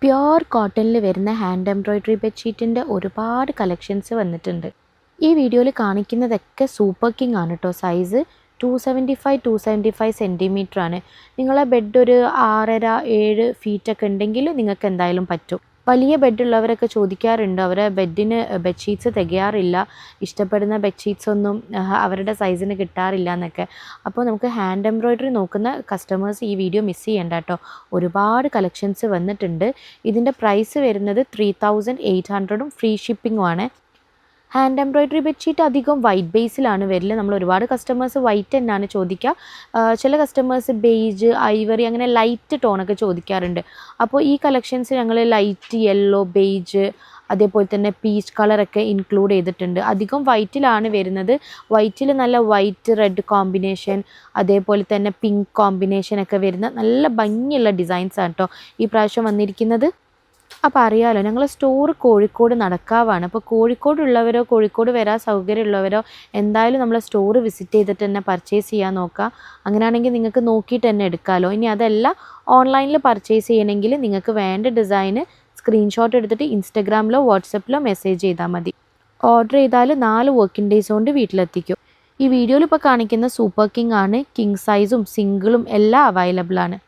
Pure കോട്ടണിൽ വരുന്ന hand embroidery ബെഡ്ഷീറ്റിൻ്റെ ഒരുപാട് കളക്ഷൻസ് വന്നിട്ടുണ്ട്. ഈ വീഡിയോയിൽ കാണിക്കുന്നതൊക്കെ സൂപ്പർ കിങ് ആണ് കേട്ടോ. സൈസ് 275 സെൻറ്റിമീറ്റർ ആണ്. നിങ്ങളെ ബെഡ് ഒരു 6.5-7 ഫീറ്റൊക്കെ ഉണ്ടെങ്കിൽ നിങ്ങൾക്ക് എന്തായാലും പറ്റും. വലിയ ബെഡുള്ളവരൊക്കെ ചോദിക്കാറുണ്ട്, അവരെ ബെഡിന് ബെഡ്ഷീറ്റ്സ് തികയാറില്ല, ഇഷ്ടപ്പെടുന്ന ബെഡ്ഷീറ്റ്സ് ഒന്നും അവരുടെ സൈസിന് കിട്ടാറില്ല എന്നൊക്കെ. അപ്പോൾ നമുക്ക് ഹാൻഡ് എംബ്രോയ്ഡറി നോക്കുന്ന കസ്റ്റമേഴ്സ് ഈ വീഡിയോ മിസ് ചെയ്യേണ്ട കേട്ടോ. ഒരുപാട് കളക്ഷൻസ് വന്നിട്ടുണ്ട്. ഇതിൻ്റെ പ്രൈസ് വരുന്നത് 3800 ഫ്രീ ഷിപ്പിങ്ങും ആണ്. ഹാൻഡ് എംബ്രോയ്ഡറി ബെഡ്ഷീറ്റ് അധികം വൈറ്റ് ബേസിലാണ് വരില്ല. നമ്മൾ ഒരുപാട് കസ്റ്റമേഴ്സ് വൈറ്റ് തന്നെയാണ് ചോദിക്കുക. ചില കസ്റ്റമേഴ്സ് ബേജ്, ഐവറി അങ്ങനെ ലൈറ്റ് ടോണൊക്കെ ചോദിക്കാറുണ്ട്. അപ്പോൾ ഈ കളക്ഷൻസ് ഞങ്ങൾ ലൈറ്റ് യെല്ലോ, ബേജ്, അതേപോലെ തന്നെ പീച്ച് കളറൊക്കെ ഇൻക്ലൂഡ് ചെയ്തിട്ടുണ്ട്. അധികം വൈറ്റിലാണ് വരുന്നത്. വൈറ്റിൽ നല്ല വൈറ്റ് റെഡ് കോമ്പിനേഷൻ, അതേപോലെ തന്നെ പിങ്ക് കോമ്പിനേഷനൊക്കെ വരുന്ന നല്ല ഭംഗിയുള്ള ഡിസൈൻസാണ് കേട്ടോ ഈ പ്രാവശ്യം വന്നിരിക്കുന്നത്. അപ്പോൾ അറിയാമല്ലോ, ഞങ്ങൾ സ്റ്റോർ കോഴിക്കോട് നടക്കാവാണ്. അപ്പോൾ കോഴിക്കോടുള്ളവരോ കോഴിക്കോട് വരാൻ സൗകര്യമുള്ളവരോ എന്തായാലും നമ്മളെ സ്റ്റോർ വിസിറ്റ് ചെയ്തിട്ട് തന്നെ പർച്ചേസ് ചെയ്യാൻ നോക്കുക. അങ്ങനെയാണെങ്കിൽ നിങ്ങൾക്ക് നോക്കിയിട്ട് തന്നെ എടുക്കാമല്ലോ. ഇനി അതല്ല, ഓൺലൈനിൽ പർച്ചേസ് ചെയ്യണമെങ്കിൽ നിങ്ങൾക്ക് വേണ്ട ഡിസൈന് സ്ക്രീൻഷോട്ട് എടുത്തിട്ട് ഇൻസ്റ്റഗ്രാമിലോ വാട്സപ്പിലോ മെസ്സേജ് ചെയ്താൽ മതി. ഓർഡർ ചെയ്താൽ 4 വർക്കിംഗ് ഡേയ്സ് കൊണ്ട് വീട്ടിലെത്തിക്കും. ഈ വീഡിയോയിൽ ഇപ്പോൾ കാണിക്കുന്ന സൂപ്പർ കിങ് ആണ്. കിങ് സൈസും സിംഗിളും എല്ലാം അവൈലബിൾ ആണ്.